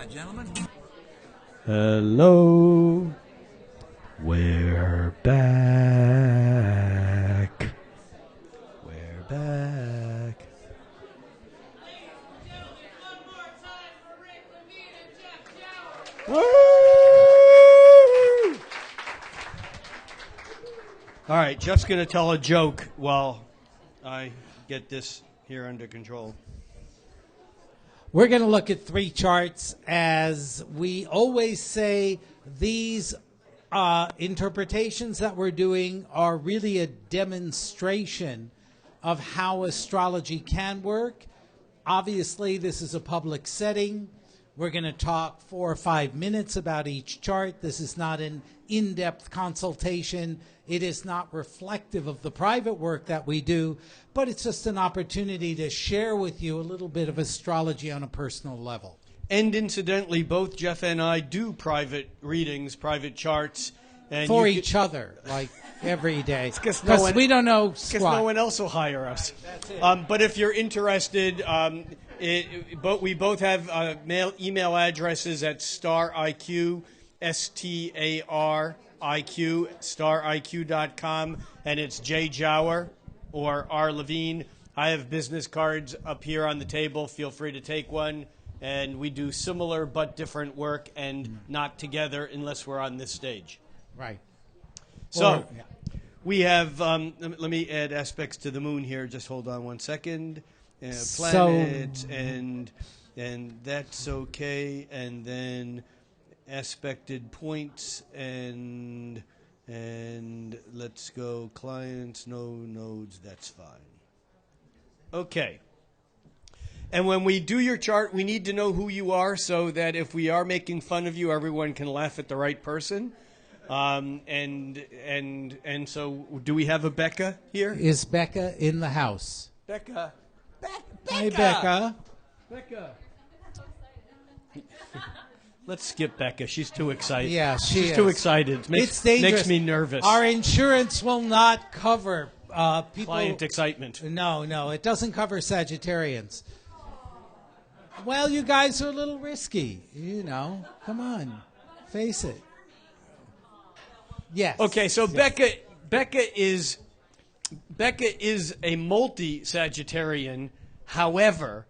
gentlemen. Hello. We're back. We're back. Woo! All right, Jeff's going to tell a joke while I get this here under control. We're going to look at three charts. As we always say, these interpretations that we're doing are really a demonstration of how astrology can work. Obviously, this is a public setting. We're going to talk 4 or 5 minutes about each chart. This is not an in-depth consultation. It is not reflective of the private work that we do, but it's just an opportunity to share with you a little bit of astrology on a personal level. And incidentally, both Jeff and I do private readings, private charts. And for each other, like every day. Because we don't know squat. Because no one else will hire us. That's it. But if you're interested, we both have email addresses at StarIQ, STARIQ, StarIQ.com, and it's J. Jower or R. Levine. I have business cards up here on the table. Feel free to take one. And we do similar but different work and not together unless we're on this stage. Right. So we have, let me add aspects to the moon here. Just hold on one second. Planets and that's okay. And then aspected points and let's go clients, no nodes, that's fine. Okay. And when we do your chart, we need to know who you are so that if we are making fun of you, everyone can laugh at the right person. And so do we have a Becca here? Is Becca in the house? Becca. Becca. Hi, Becca. Becca. Let's skip Becca. She's too excited. Yeah, she's too excited. It's dangerous. Makes me nervous. Our insurance will not cover people. Client excitement. No, it doesn't cover Sagittarians. Well, you guys are a little risky. You know, come on, face it. Yes. Okay, so yes. Becca is a multi-Sagittarian. However,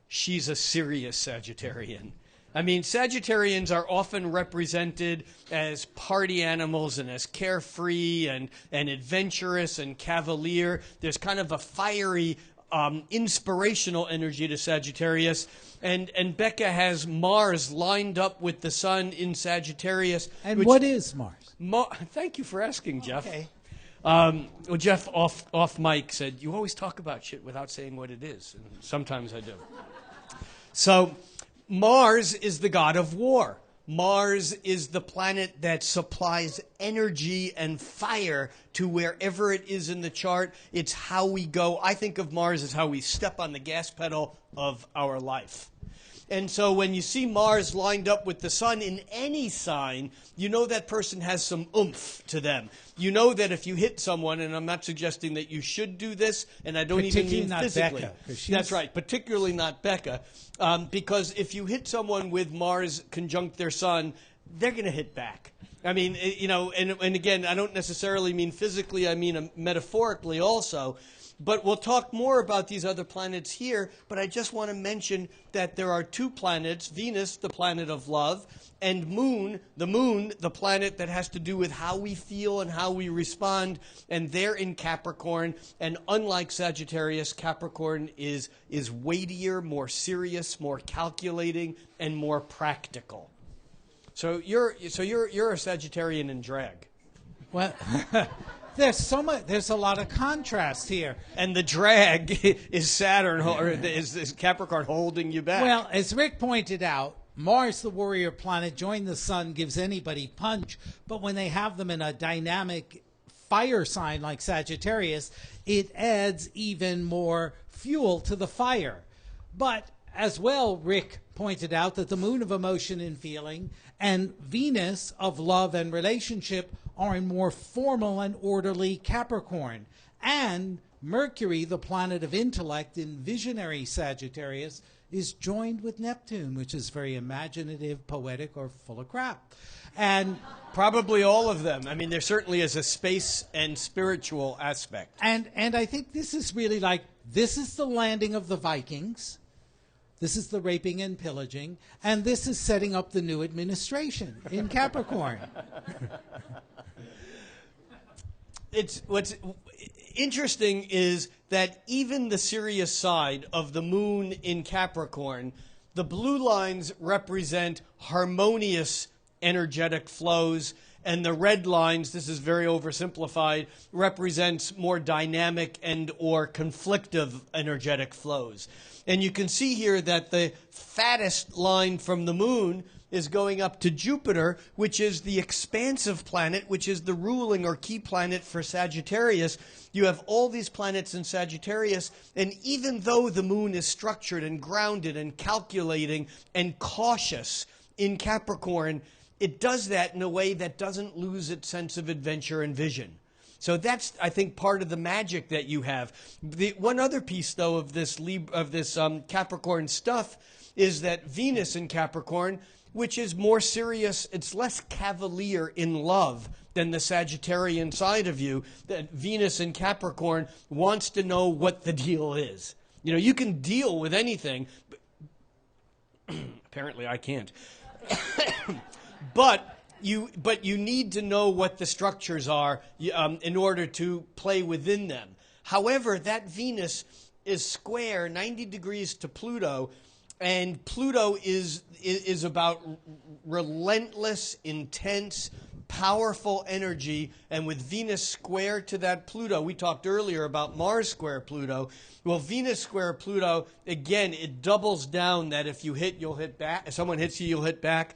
she's a serious Sagittarian. I mean, Sagittarians are often represented as party animals and as carefree and adventurous and cavalier. There's kind of a fiery, inspirational energy to Sagittarius. And Becca has Mars lined up with the sun in Sagittarius. And what is Mars? Thank you for asking, Jeff. Okay. Well, Jeff off mic said, you always talk about shit without saying what it is. And sometimes I do. So Mars is the god of war. Mars is the planet that supplies energy and fire to wherever it is in the chart. It's how we go. I think of Mars as how we step on the gas pedal of our life. And so when you see Mars lined up with the sun in any sign, you know that person has some oomph to them. You know that if you hit someone, and I'm not suggesting that you should do this, and I don't even mean physically. Becca, that's right, particularly not Becca. Because if you hit someone with Mars conjunct their sun, they're going to hit back. I mean, and again, I don't necessarily mean physically, I mean metaphorically also. But we'll talk more about these other planets here, but I just want to mention that there are two planets, Venus, the planet of love, and moon, the planet that has to do with how we feel and how we respond, and they're in Capricorn. And unlike Sagittarius, Capricorn is weightier, more serious, more calculating, and more practical. So you're a Sagittarian in drag. Well, there's a lot of contrast here. And the drag is Saturn, or is Capricorn holding you back? Well, as Rick pointed out, Mars, the warrior planet, joined the sun, gives anybody punch. But when they have them in a dynamic fire sign like Sagittarius, it adds even more fuel to the fire. But as well, Rick pointed out that the moon of emotion and feeling and Venus of love and relationship are in more formal and orderly Capricorn. And Mercury, the planet of intellect in visionary Sagittarius, is joined with Neptune, which is very imaginative, poetic, or full of crap. And probably all of them. I mean, there certainly is a space and spiritual aspect. And I think this is really like, this is the landing of the Vikings. This is the raping and pillaging. And this is setting up the new administration in Capricorn. What's interesting is that even the serious side of the moon in Capricorn, the blue lines represent harmonious energetic flows, and the red lines, this is very oversimplified, represents more dynamic and or conflictive energetic flows. And you can see here that the fattest line from the moon is going up to Jupiter, which is the expansive planet, which is the ruling or key planet for Sagittarius. You have all these planets in Sagittarius, and even though the moon is structured and grounded and calculating and cautious in Capricorn, it does that in a way that doesn't lose its sense of adventure and vision. So that's, I think, part of the magic that you have. The one other piece, though, of this Capricorn stuff is that Venus in Capricorn, which is more serious, it's less cavalier in love than the Sagittarian side of you, that Venus in Capricorn wants to know what the deal is. You know, you can deal with anything, but apparently I can't. But you need to know what the structures are in order to play within them. However, that Venus is square 90 degrees to Pluto, and Pluto is about relentless, intense, powerful energy. And with Venus square to that Pluto, we talked earlier about Mars square Pluto. Well, Venus square Pluto, again, it doubles down that if you hit, you'll hit back. If someone hits you, you'll hit back.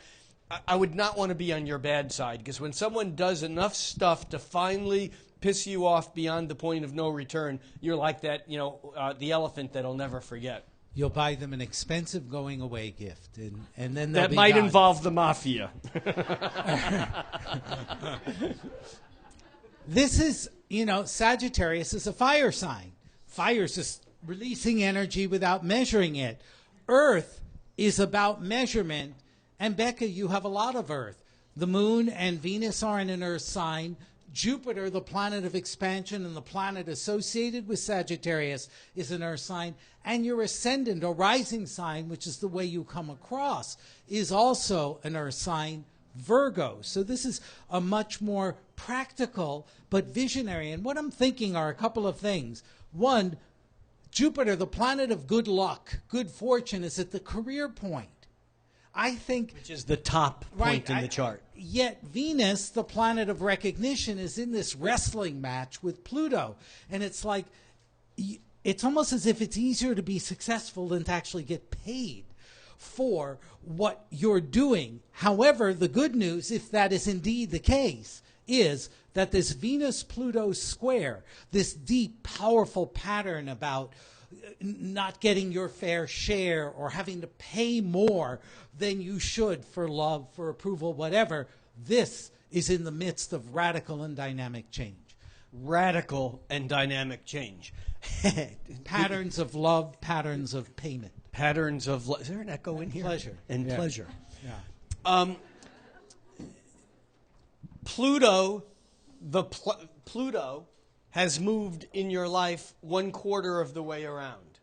I would not want to be on your bad side, because when someone does enough stuff to finally piss you off beyond the point of no return, you're like that, the elephant that'll never forget. You'll buy them an expensive going-away gift, and then they'll that be might gone. involve the mafia. This is, Sagittarius is a fire sign. Fire is just releasing energy without measuring it. Earth is about measurement. And Becca, you have a lot of Earth. The moon and Venus are in an Earth sign. Jupiter, the planet of expansion and the planet associated with Sagittarius, is an Earth sign. And your ascendant or rising sign, which is the way you come across, is also an Earth sign, Virgo. So this is a much more practical but visionary. And what I'm thinking are a couple of things. One, Jupiter, the planet of good luck, good fortune, is at the career point. I think, which is the top point in the chart. Yet Venus, the planet of recognition, is in this wrestling match with Pluto. And it's like, it's almost as if it's easier to be successful than to actually get paid for what you're doing. However, the good news, if that is indeed the case, is that this Venus-Pluto square, this deep, powerful pattern about not getting your fair share or having to pay more than you should for love, for approval, whatever, this is in the midst of radical and dynamic change. Radical and dynamic change. Patterns of love, patterns of payment. Patterns of love. Is there an echo in here? Pleasure. And yeah. pleasure. Yeah. Pluto has moved in your life 1/4 of the way around.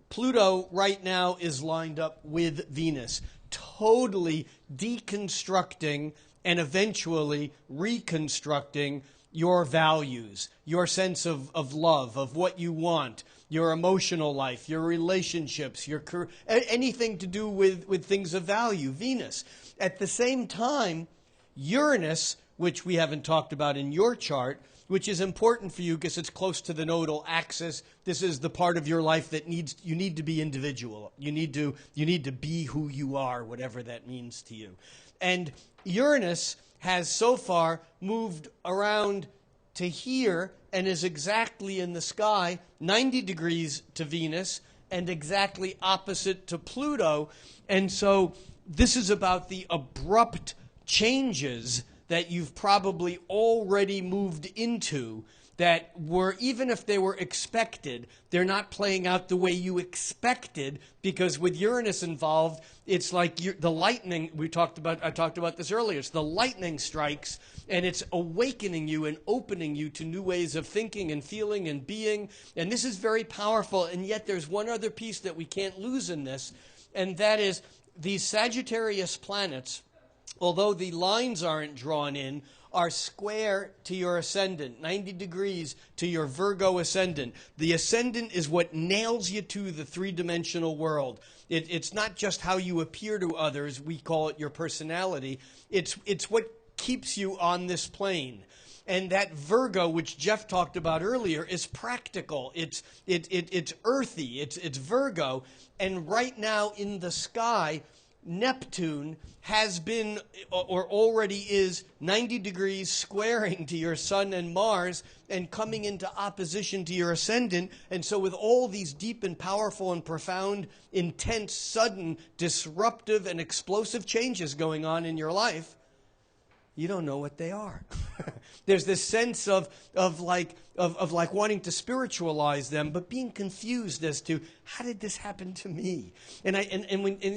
Pluto right now is lined up with Venus, totally deconstructing and eventually reconstructing your values, your sense of love, of what you want, your emotional life, your relationships, your career, anything to do with things of value, Venus. At the same time, Uranus, which we haven't talked about in your chart, which is important for you because it's close to the nodal axis. This is the part of your life that you need to be individual. You need to be who you are, whatever that means to you. And Uranus has so far moved around to here and is exactly in the sky, 90 degrees to Venus and exactly opposite to Pluto. And so this is about the abrupt changes that you've probably already moved into that were, even if they were expected, they're not playing out the way you expected, because with Uranus involved, it's like the lightning, I talked about this earlier, it's the lightning strikes, and it's awakening you and opening you to new ways of thinking and feeling and being, and this is very powerful. And yet there's one other piece that we can't lose in this, and that is these Sagittarius planets, although the lines aren't drawn in, are square to your ascendant, 90 degrees to your Virgo ascendant. The ascendant is what nails you to the three-dimensional world. It's not just how you appear to others. We call it your personality. It's what keeps you on this plane. And that Virgo, which Jeff talked about earlier, is practical. It's earthy. It's Virgo. And right now in the sky, Neptune has been, or already is, 90 degrees squaring to your Sun and Mars and coming into opposition to your ascendant. And so with all these deep and powerful and profound, intense, sudden, disruptive and explosive changes going on in your life, you don't know what they are. There's this sense of like wanting to spiritualize them, but being confused as to how did this happen to me? And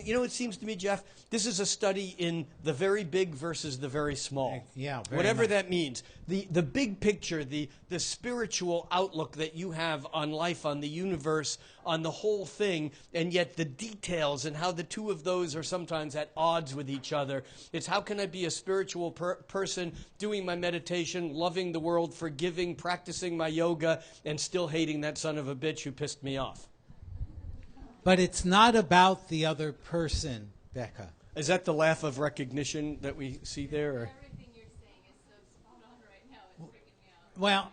you know, it seems to me, Jeff, this is a study in the very big versus the very small. Yeah, very whatever much. that means. The big picture, the spiritual outlook that you have on life, on the universe, on the whole thing, and yet the details and how the two of those are sometimes at odds with each other. It's how can I be a spiritual person, doing my meditation, loving the world, forgiving, practicing my yoga, and still hating that son of a bitch who pissed me off. But it's not about the other person, Becca. Is that the laugh of recognition that we see there? Or? Everything you're saying is so spot on right now. It's freaking me out. Well,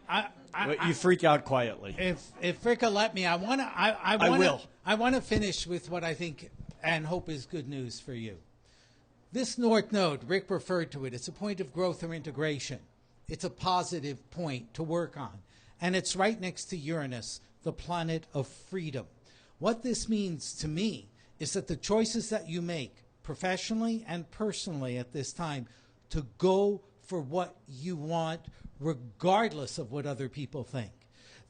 You freak out quietly. if Ricka let me, I want to finish with what I think and hope is good news for you. This North Node, Rick referred to it. It's a point of growth or integration. It's a positive point to work on, and it's right next to Uranus, the planet of freedom. What this means to me is that the choices that you make, professionally and personally at this time, to go for what you want, regardless of what other people think.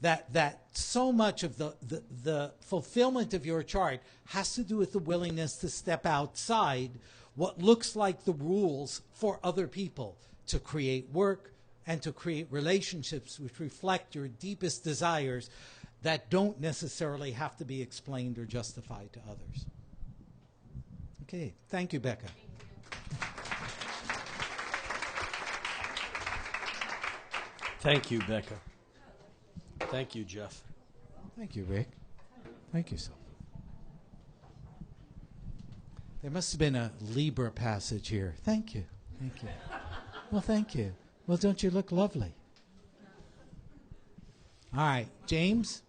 That so much of the fulfillment of your chart has to do with the willingness to step outside what looks like the rules for other people, to create work and to create relationships which reflect your deepest desires that don't necessarily have to be explained or justified to others. Okay, thank you, Becca. Thank you, Becca. Thank you, Jeff. Thank you, Rick. Thank you, Sophie. There must have been a Libra passage here. Thank you. Thank you. Well, thank you. Well, don't you look lovely? All right, James.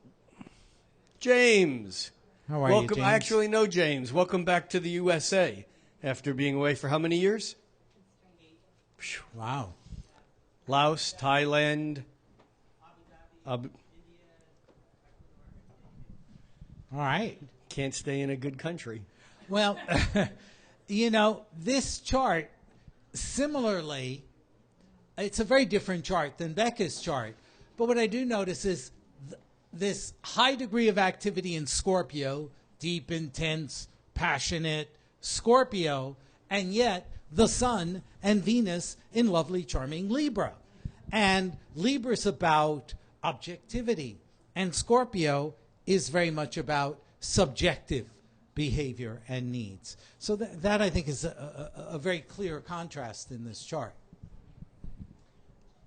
James. How are Welcome. you, James? I actually know James. Welcome back to the USA after being away for how many years? Wow. Laos, Thailand. All right. Can't stay in a good country. Well, you know, this chart, similarly, it's a very different chart than Becca's chart. But what I do notice is this high degree of activity in Scorpio, deep, intense, passionate Scorpio, and yet the Sun and Venus in lovely, charming Libra. And Libra's about objectivity, and Scorpio is very much about subjective behavior and needs. So that I think is a very clear contrast in this chart.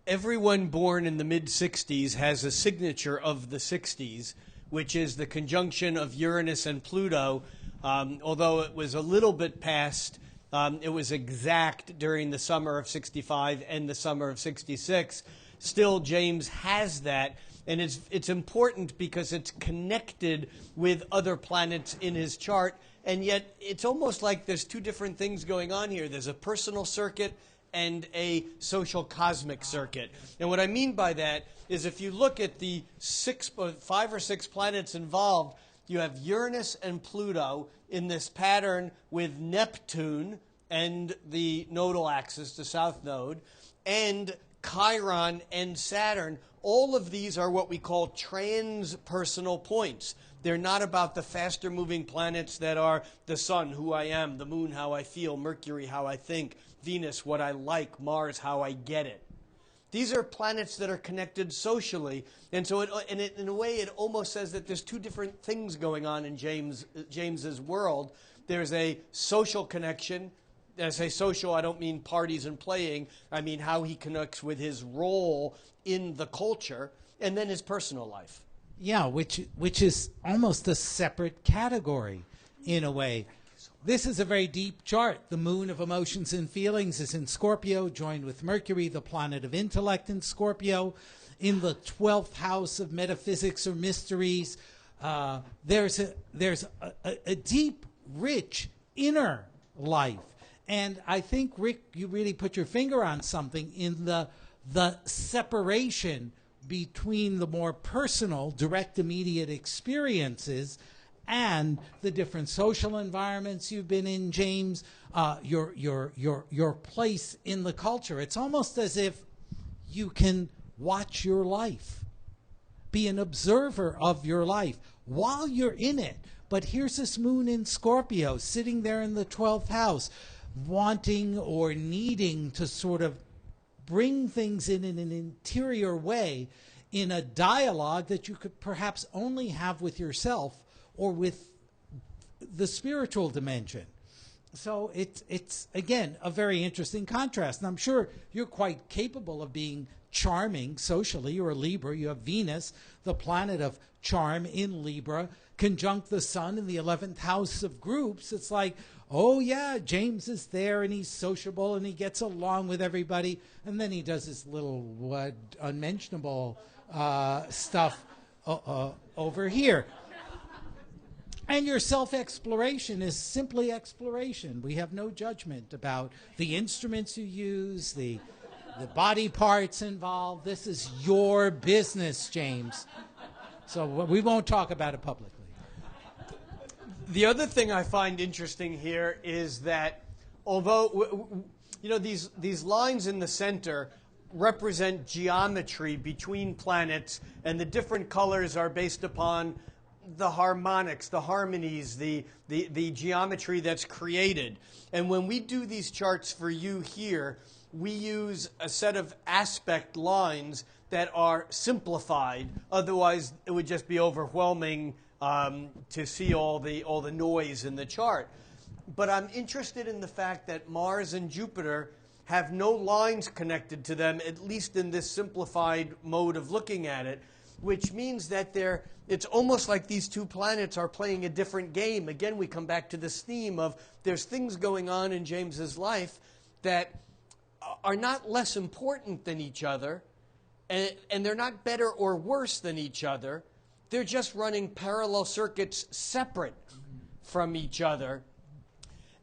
Everyone born in the mid-60s has a signature of the 60s, which is the conjunction of Uranus and Pluto. Although it was a little bit past, it was exact during the summer of 65 and the summer of 66. Still, James has that, and it's important because it's connected with other planets in his chart, and yet it's almost like there's two different things going on here. There's a personal circuit and a social cosmic circuit. And what I mean by that is if you look at the 5 or 6 planets involved, you have Uranus and Pluto in this pattern with Neptune and the nodal axis, the south node, and Chiron and Saturn. All of these are what we call transpersonal points. They're not about the faster moving planets that are the sun, who I am, the moon, how I feel, Mercury, how I think, Venus, what I like, Mars, how I get it. These are planets that are connected socially, and so in a way it almost says that there's two different things going on in James's world. There's a social connection. When I say social, I don't mean parties and playing. I mean how he connects with his role in the culture, and then his personal life. Yeah, which is almost a separate category in a way. This is a very deep chart. The moon of emotions and feelings is in Scorpio, joined with Mercury, the planet of intellect, in Scorpio. In the 12th house of metaphysics or mysteries, there's a deep, rich inner life. And I think, Rick, you really put your finger on something in the separation between the more personal, direct, immediate experiences and the different social environments you've been in, James, your place in the culture. It's almost as if you can watch your life, be an observer of your life while you're in it. But here's this moon in Scorpio sitting there in the 12th house, wanting or needing to sort of bring things in an interior way in a dialogue that you could perhaps only have with yourself or with the spiritual dimension. So it's again, a very interesting contrast. And I'm sure you're quite capable of being charming socially. You're a Libra. You have Venus, the planet of charm, in Libra, conjunct the sun in the 11th house of groups. It's like, oh yeah, James is there and he's sociable and he gets along with everybody. And then he does this little unmentionable stuff over here. And your self-exploration is simply exploration. We have no judgment about the instruments you use, the body parts involved. This is your business, James. So we won't talk about it publicly. The other thing I find interesting here is that although, these lines in the center represent geometry between planets, and the different colors are based upon the harmonics, the harmonies, the geometry that's created. And when we do these charts for you here, we use a set of aspect lines that are simplified. Otherwise, it would just be overwhelming to see all the noise in the chart. But I'm interested in the fact that Mars and Jupiter have no lines connected to them, at least in this simplified mode of looking at it, which means that it's almost like these two planets are playing a different game. Again, we come back to this theme of there's things going on in James's life that are not less important than each other, and they're not better or worse than each other. They're just running parallel circuits separate from each other.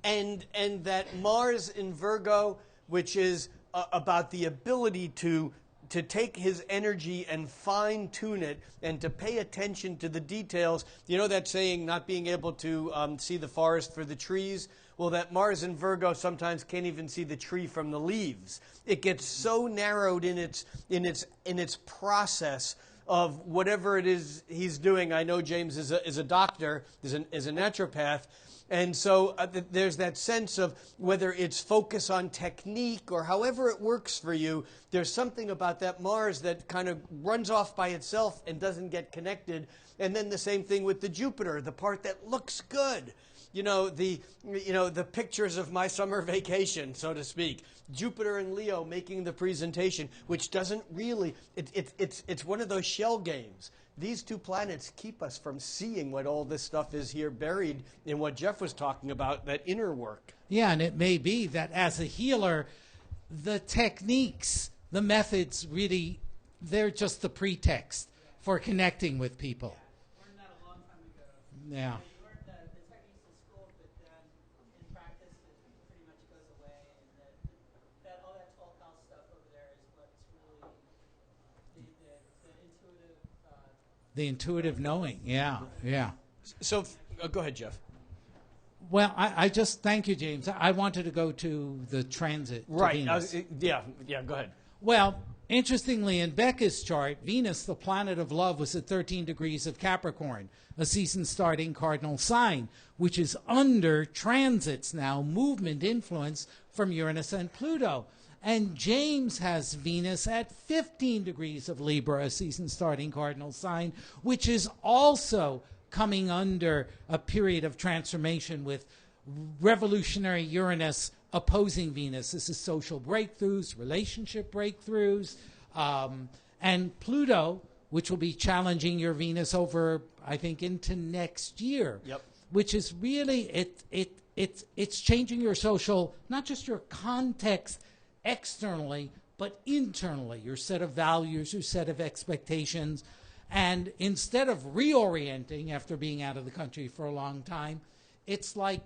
And that Mars in Virgo, which is about the ability to take his energy and fine-tune it and to pay attention to the details. You know that saying, not being able to see the forest for the trees? Well, that Mars in Virgo sometimes can't even see the tree from the leaves. It gets so narrowed in its process of whatever it is he's doing. I know James is a doctor, is a naturopath. And so there's that sense of whether it's focus on technique or however it works for you, there's something about that Mars that kind of runs off by itself and doesn't get connected. And then the same thing with the Jupiter, the part that looks good. The pictures of my summer vacation, so to speak. Jupiter and Leo making the presentation, which doesn't really, it's one of those shell games. These two planets keep us from seeing what all this stuff is here buried in what Jeff was talking about, that inner work. Yeah, and it may be that as a healer, the techniques, the methods really, they're just the pretext for connecting with people. Learned that a long time ago. Yeah. You learn the techniques in school, but then in practice it pretty much goes away, and that all that 12th house stuff over there is what's really the intuitive. The intuitive knowing, yeah. So, go ahead, Jeff. Well, I just thank you, James. I wanted to go to the transit to Right. Venus. Yeah, go ahead. Well, interestingly, in Becca's chart, Venus, the planet of love, was at 13 degrees of Capricorn, a season-starting cardinal sign, which is under transits now, movement influence from Uranus and Pluto. And James has Venus at 15 degrees of Libra, a season-starting cardinal sign, which is also coming under a period of transformation with revolutionary Uranus opposing Venus. This is social breakthroughs, relationship breakthroughs, and Pluto, which will be challenging your Venus over, I think, into next year. Yep. Which is really it's changing your social, not just your context externally, but internally, your set of values, your set of expectations. And instead of reorienting after being out of the country for a long time, it's like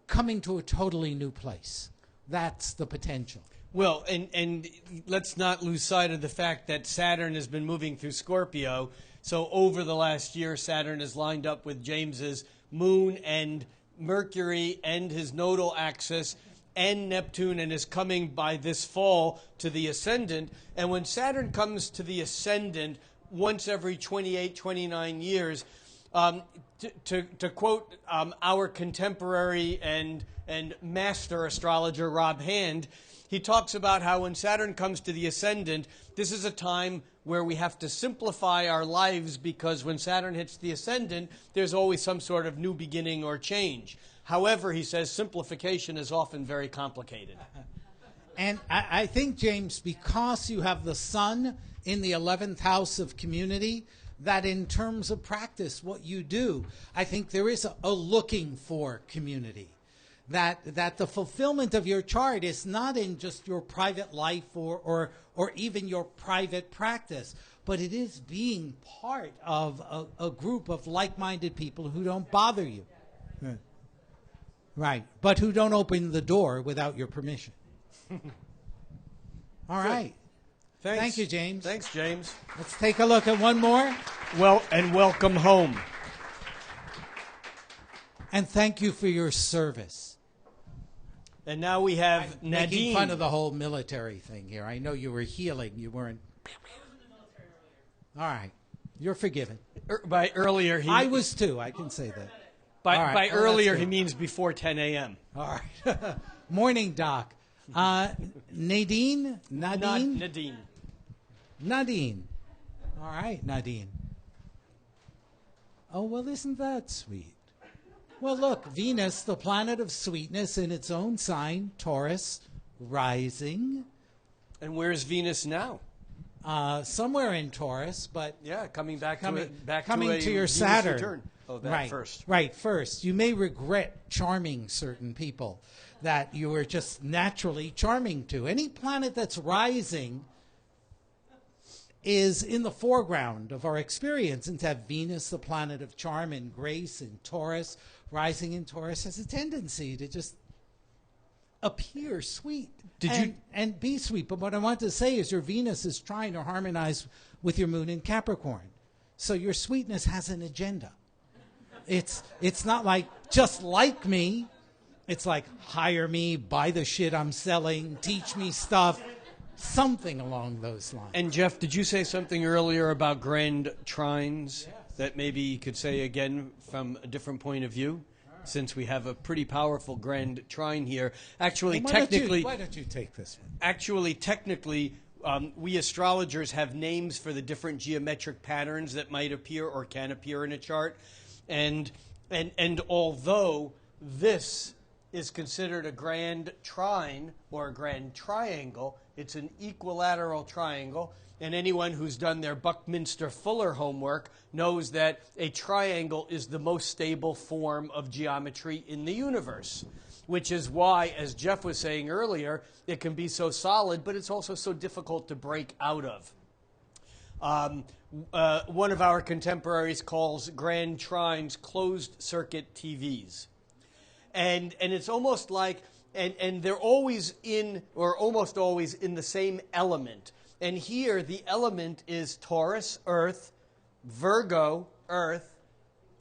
coming to a totally new place. That's the potential. Well, and let's not lose sight of the fact that Saturn has been moving through Scorpio. So over the last year, Saturn has lined up with James's moon and Mercury and his nodal axis and Neptune, and is coming by this fall to the ascendant. And when Saturn comes to the ascendant once every 28, 29 years, to quote our contemporary and master astrologer Rob Hand, he talks about how when Saturn comes to the ascendant, this is a time where we have to simplify our lives, because when Saturn hits the ascendant, there's always some sort of new beginning or change. However, he says simplification is often very complicated. And I think, James, because you have the sun in the 11th house of community, that in terms of practice, what you do, I think there is a looking for community. That the fulfillment of your chart is not in just your private life or even your private practice, but it is being part of a group of like-minded people who don't bother you. Right, but who don't open the door without your permission. All right. Thanks. Thank you, James. Thanks, James. Let's take a look at one more. Well, and welcome home. And thank you for your service. And now we have Making Nadine. fun of the whole military thing here. I know you were healing. You weren't. All right. You're forgiven. By earlier, I was too. I can say that. By, All right. by Oh, earlier, that's he good. means before 10 a.m. All right. Morning, Doc. Nadine? Nadine? Nadine. Nadine. All right, Nadine. Oh, well, isn't that sweet? Well, look, Venus, the planet of sweetness in its own sign, Taurus, rising. And where's Venus now? Somewhere in Taurus, but Yeah, coming back coming, to coming a to your Venus Saturn. return. Oh, that right, first. Right, first. You may regret charming certain people that you were just naturally charming to. Any planet that's rising is in the foreground of our experience. And to have Venus, the planet of charm and grace, in Taurus, rising in Taurus, has a tendency to just appear sweet and be sweet. But what I want to say is your Venus is trying to harmonize with your moon in Capricorn. So your sweetness has an agenda. It's not like just like me. It's like hire me, buy the shit I'm selling, teach me stuff, something along those lines. And Jeff, did you say something earlier about grand trines that maybe you could say again from a different point of view? Since we have a pretty powerful grand trine here. Actually, Why technically, don't you take this one? Actually, technically, we astrologers have names for the different geometric patterns that might appear or can appear in a chart. And although this is considered a grand trine or a grand triangle, it's an equilateral triangle. And anyone who's done their Buckminster-Fuller homework knows that a triangle is the most stable form of geometry in the universe, which is why, as Jeff was saying earlier, it can be so solid, but it's also so difficult to break out of. One of our contemporaries calls grand trines closed-circuit TVs. And it's almost like, and they're always in, or almost always in the same element. And here, the element is Taurus, Earth, Virgo, Earth,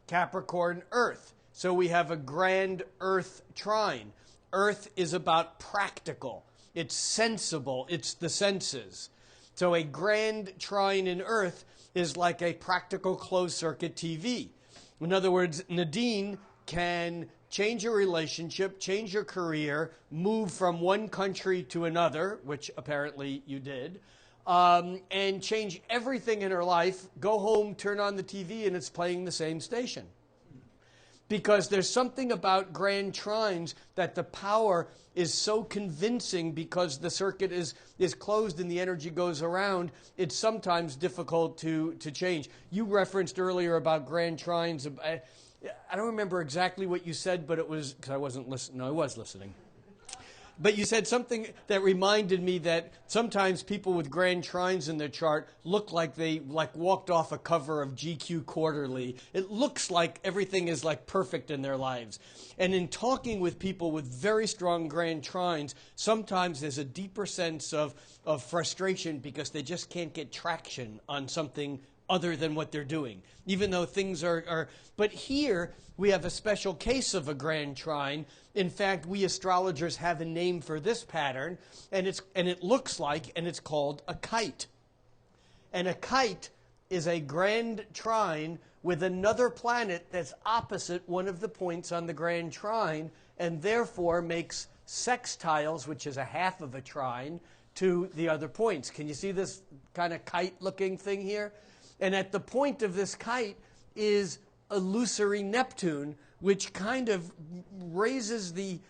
Capricorn, Earth. So we have a grand Earth trine. Earth is about practical. It's sensible. It's the senses. So a grand trine in Earth is like a practical closed-circuit TV. In other words, Nadine can change your relationship, change your career, move from one country to another, which apparently you did, and change everything in her life, go home, turn on the TV, and it's playing the same station. Because there's something about grand trines that the power is so convincing because the circuit is closed and the energy goes around, it's sometimes difficult to change. You referenced earlier about grand trines. I don't remember exactly what you said, but it was, because I wasn't listening. No, I was listening. But you said something that reminded me that sometimes people with grand trines in their chart look like they walked off a cover of GQ Quarterly. It looks like everything is perfect in their lives. And in talking with people with very strong grand trines, sometimes there's a deeper sense of frustration because they just can't get traction on something other than what they're doing, even though things are. But here we have a special case of a grand trine. In fact, we astrologers have a name for this pattern, and it looks like, and it's called a kite. And a kite is a grand trine with another planet that's opposite one of the points on the grand trine, and therefore makes sextiles, which is a half of a trine, to the other points. Can you see this kind of kite-looking thing here? And at the point of this kite is illusory Neptune, which kind of raises the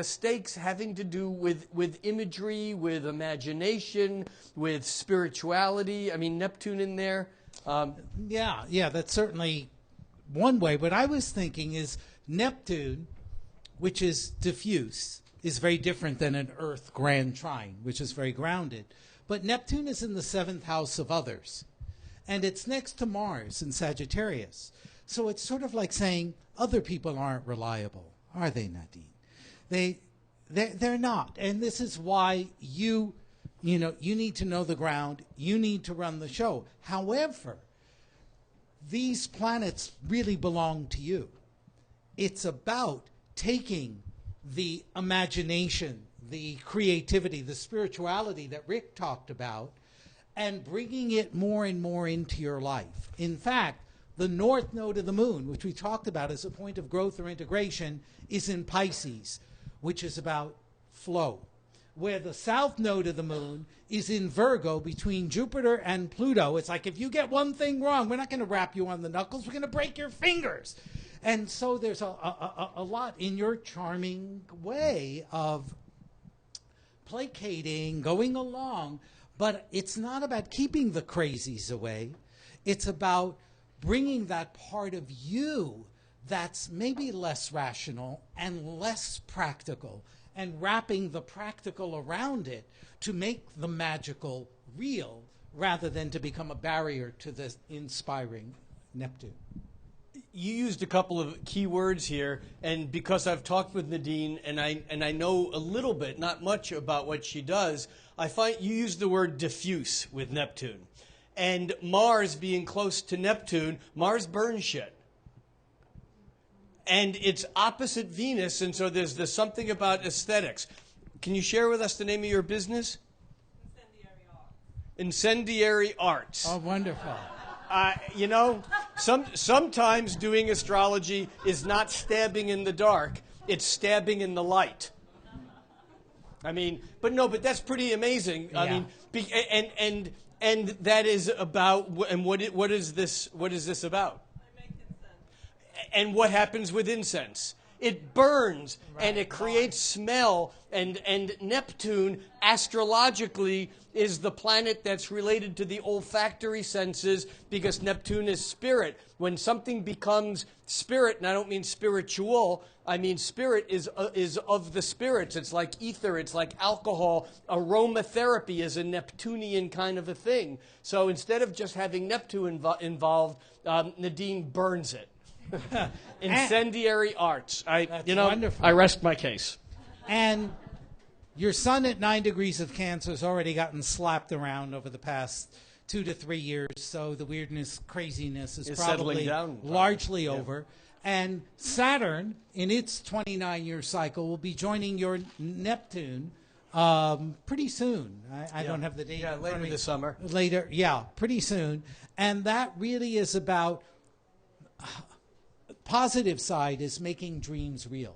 stakes having to do with imagery, with imagination, with spirituality. I mean, Neptune in there. Yeah, that's certainly one way. What I was thinking is Neptune, which is diffuse, is very different than an Earth grand trine, which is very grounded. But Neptune is in the 7th house of others. And it's next to Mars in Sagittarius. So it's sort of like saying other people aren't reliable, are they, Nadine? They're not. And this is why you need to know the ground. You need to run the show. However, these planets really belong to you. It's about taking the imagination, the creativity, the spirituality that Rick talked about, and bringing it more and more into your life. In fact, the north node of the moon, which we talked about as a point of growth or integration, is in Pisces, which is about flow. Where the south node of the moon is in Virgo between Jupiter and Pluto. It's like if you get one thing wrong, we're not going to wrap you on the knuckles, we're going to break your fingers. And so there's a lot in your charming way of placating, going along. But it's not about keeping the crazies away. It's about bringing that part of you that's maybe less rational and less practical and wrapping the practical around it to make the magical real rather than to become a barrier to the inspiring Neptune. You used a couple of key words here, and because I've talked with Nadine and I know a little bit, not much about what she does, I find you use the word diffuse with Neptune. And Mars being close to Neptune, Mars burns shit. And it's opposite Venus, and so there's something about aesthetics. Can you share with us the name of your business? Incendiary art. Incendiary Arts. Oh, wonderful. Sometimes doing astrology is not stabbing in the dark, it's stabbing in the light. I mean, but that's pretty amazing. Yeah. I mean, and that is about, and what is this about? I make incense. And what happens with incense? It burns, and it creates smell, and Neptune, astrologically, is the planet that's related to the olfactory senses because Neptune is spirit. When something becomes spirit, and I don't mean spiritual, I mean spirit is of the spirits. It's like ether, it's like alcohol. Aromatherapy is a Neptunian kind of a thing. So instead of just having Neptune involved, Nadine burns it. Incendiary Arts. Wonderful. I rest my case. And your sun at 9 degrees of Cancer has already gotten slapped around over the past 2 to 3 years, so the weirdness, craziness is Settling probably down, largely over. And Saturn, in its 29-year cycle, will be joining your Neptune pretty soon. I don't have the date. Yeah, in front of later me. this summer. Later, yeah, pretty soon. And that really is about, positive side is making dreams real.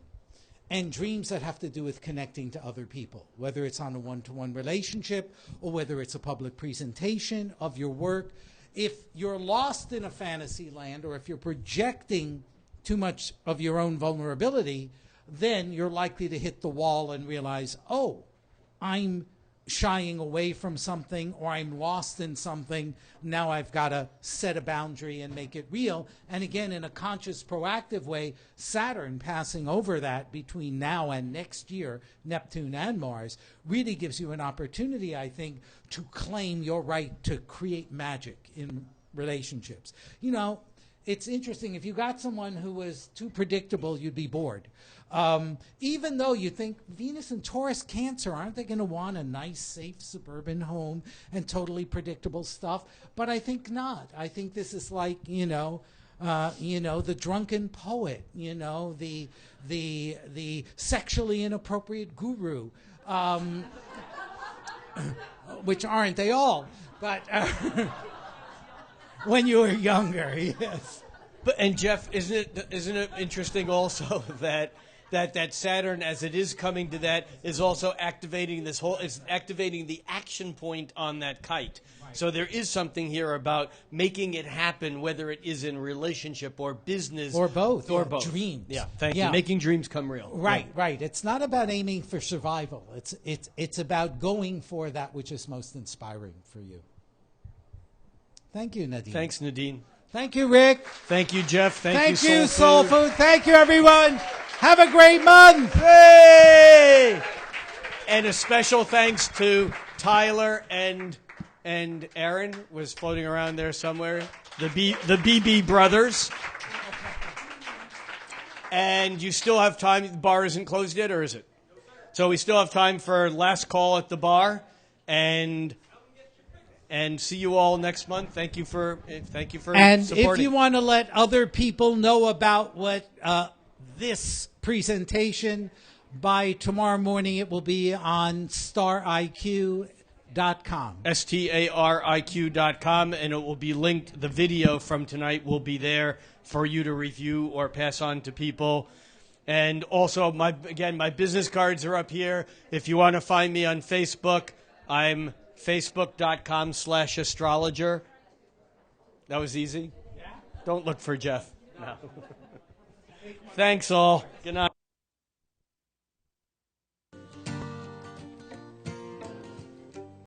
And dreams that have to do with connecting to other people, whether it's on a one-to-one relationship or whether it's a public presentation of your work. If you're lost in a fantasy land or if you're projecting too much of your own vulnerability, then you're likely to hit the wall and realize, oh, I'm shying away from something or I'm lost in something. Now I've got to set a boundary and make it real. And again, in a conscious, proactive way, Saturn passing over that between now and next year, Neptune and Mars, really gives you an opportunity, I think, to claim your right to create magic in relationships. You know, it's interesting. If you got someone who was too predictable, you'd be bored. Even though you think Venus and Taurus, Cancer, aren't they going to want a nice, safe suburban home and totally predictable stuff? But I think not. I think this is like, the drunken poet, the sexually inappropriate guru, which aren't they all? But when you were younger, yes. And Jeff, isn't it interesting also that Saturn, as it is coming to that, is also activating activating the action point on that kite. Right. So there is something here about making it happen, whether it is in relationship or business or both, or both. Dreams. Yeah, thank you. Making dreams come real. Right, right. It's not about aiming for survival. It's about going for that which is most inspiring for you. Thank you, Nadine. Thanks, Nadine. Thank you, Rick. Thank you, Jeff. Thank you, Soul Food. Thank you, everyone. Have a great month. Hey! And a special thanks to Tyler and Aaron was floating around there somewhere. The BB brothers. And you still have time. The bar isn't closed yet, or is it? So we still have time for last call at the bar, and see you all next month. Thank you for and supporting. If you want to let other people know about what this presentation, by tomorrow morning it will be on stariq.com. stariq.com, and it will be linked. The video from tonight will be there for you to review or pass on to people. And also, my business cards are up here. If you want to find me on Facebook, I'm facebook.com/astrologer. That was easy? Yeah. Don't look for Jeff. No. Thanks all. Good night.